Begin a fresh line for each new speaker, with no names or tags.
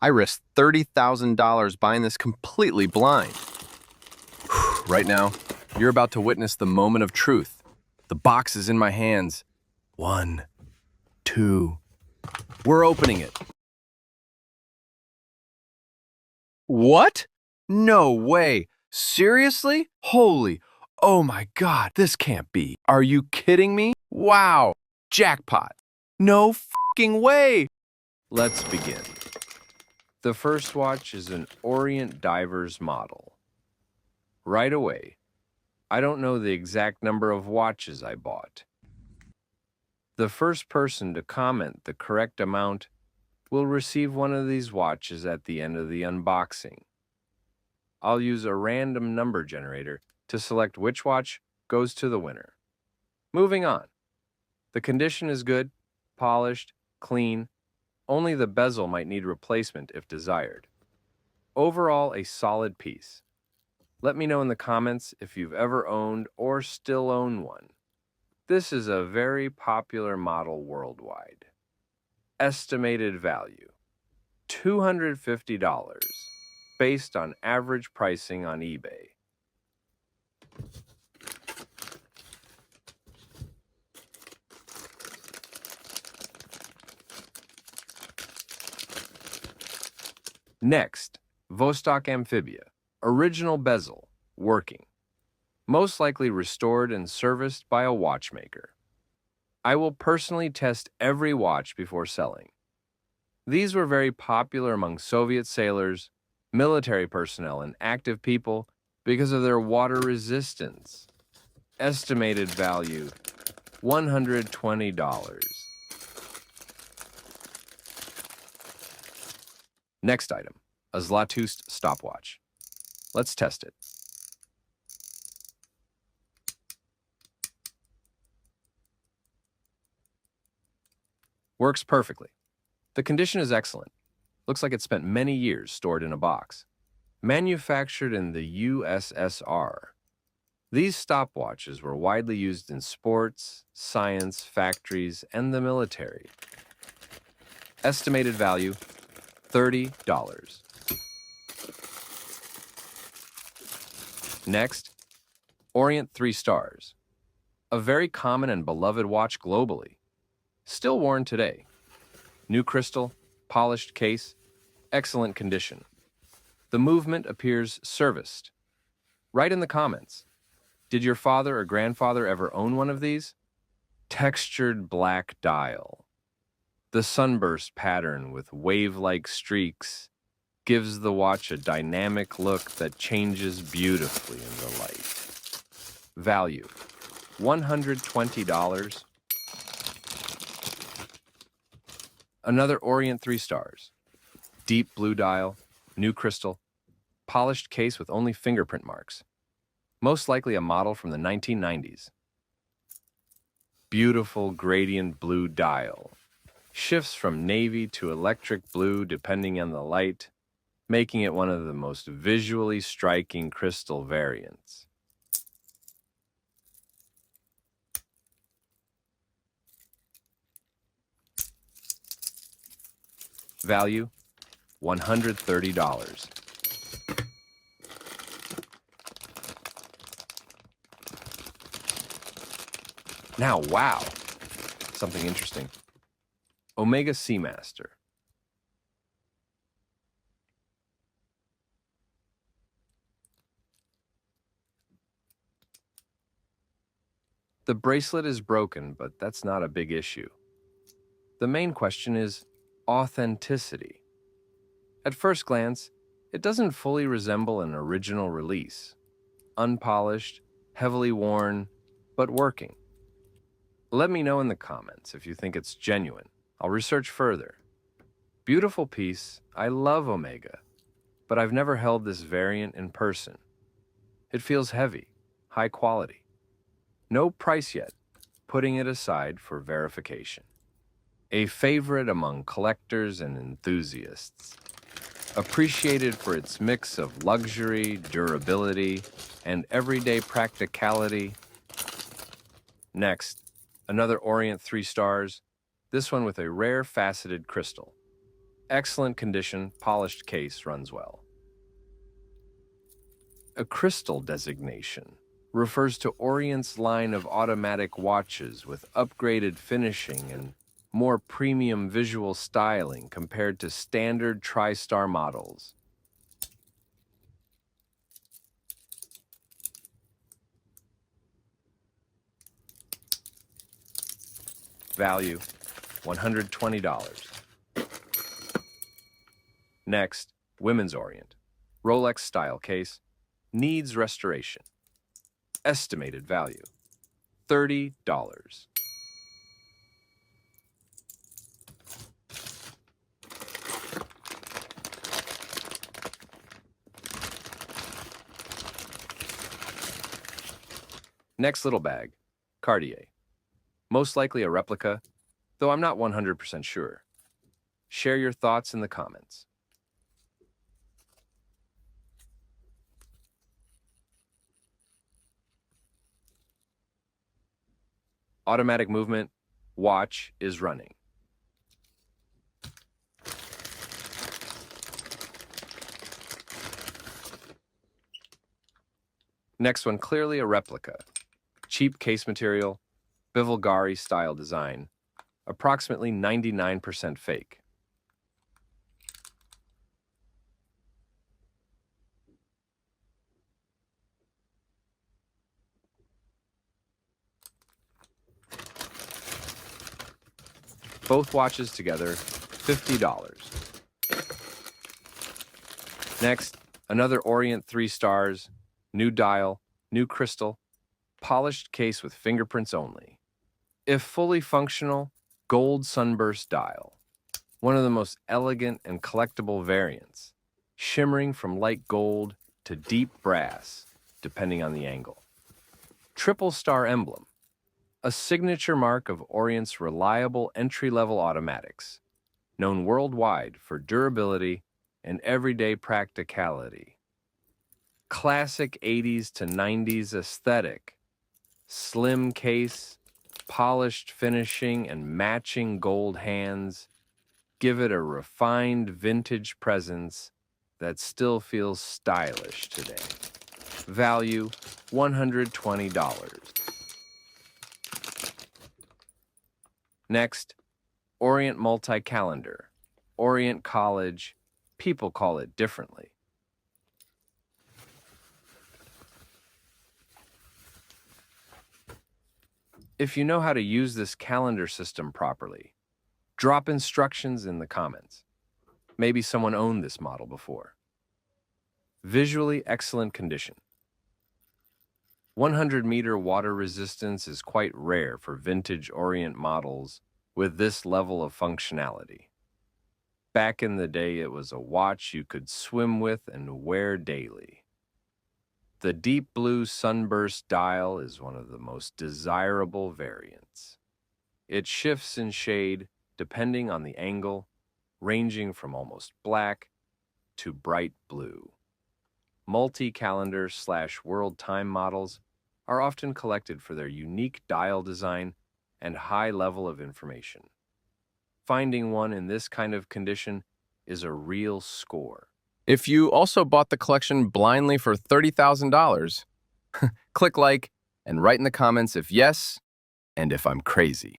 I risked $30,000 buying this completely blind. Right now, you're about to witness the moment of truth. The box is in my hands. 1, 2. We're opening it. What? No way. Seriously? Holy. Oh my God, this can't be. Are you kidding me? Wow. Jackpot. No fucking way. Let's begin. The first watch is an Orient Divers model. Right away, I don't know the exact number of watches I bought. The first person to comment the correct amount will receive one of these watches at the end of the unboxing. I'll use a random number generator to select which watch goes to the winner. Moving on. The condition is good, polished, clean. Only the bezel might need replacement if desired. Overall, a solid piece. Let me know in the comments if you've ever owned or still own one. This is a very popular model worldwide. Estimated value, $250, based on average pricing on eBay. Next, Vostok Amphibia, original bezel, working. Most likely restored and serviced by a watchmaker. I will personally test every watch before selling. These were very popular among Soviet sailors, military personnel, and active people because of their water resistance. Estimated value, $120. Next item, a Zlatus stopwatch. Let's test it. Works perfectly. The condition is excellent. Looks like it spent many years stored in a box. Manufactured in the USSR. These stopwatches were widely used in sports, science, factories, and the military. Estimated value, $30. Next, Orient 3 stars. A very common and beloved watch globally. Still worn today. New crystal, polished case, excellent condition. The movement appears serviced. Write in the comments. Did your father or grandfather ever own one of these? Textured black dial. The sunburst pattern with wave-like streaks gives the watch a dynamic look that changes beautifully in the light. Value, $120. Another Orient 3 stars. Deep blue dial, new crystal, polished case with only fingerprint marks. Most likely a model from the 1990s. Beautiful gradient blue dial. Shifts from navy to electric blue depending on the light, making it one of the most visually striking crystal variants. Value, $130. Now, wow, something interesting. Omega Seamaster. The bracelet is broken, but that's not a big issue. The main question is authenticity. At first glance, it doesn't fully resemble an original release. Unpolished, heavily worn, but working. Let me know in the comments if you think it's genuine. I'll research further. Beautiful piece. I love Omega, but I've never held this variant in person. It feels heavy, high quality. No price yet, putting it aside for verification. A favorite among collectors and enthusiasts. Appreciated for its mix of luxury, durability, and everyday practicality. Next, another Orient 3 stars, this one with a rare faceted crystal. Excellent condition, polished case runs well. A crystal designation refers to Orient's line of automatic watches with upgraded finishing and more premium visual styling compared to standard TriStar models. Value, $120. Next, Women's Orient. Rolex style case. Needs restoration. Estimated value, $30. Next little bag, Cartier. Most likely a replica, though I'm not 100% sure. Share your thoughts in the comments. Automatic movement, watch is running. Next one, clearly a replica. Cheap case material, Bivulgari style design, approximately 99% fake. Both watches together, $50. Next, another Orient 3 stars, new dial, new crystal, polished case with fingerprints only. If fully functional, gold sunburst dial. One of the most elegant and collectible variants, shimmering from light gold to deep brass, depending on the angle. Triple star emblem, a signature mark of Orient's reliable entry-level automatics, known worldwide for durability and everyday practicality. Classic 80s to 90s aesthetic, slim case, polished finishing, and matching gold hands give it a refined vintage presence that still feels stylish today. Value, $120. Next, Orient Multi-calendar, Orient College, people call it differently. If you know how to use this calendar system properly, drop instructions in the comments. Maybe someone owned this model before. Visually excellent condition. 100-meter water resistance is quite rare for vintage Orient models with this level of functionality. Back in the day, it was a watch you could swim with and wear daily. The deep blue sunburst dial is one of the most desirable variants. It shifts in shade depending on the angle, ranging from almost black to bright blue. Multi-calendar / world time models are often collected for their unique dial design and high level of information. Finding one in this kind of condition is a real score. If you also bought the collection blindly for $30,000, click like and write in the comments if yes and if I'm crazy.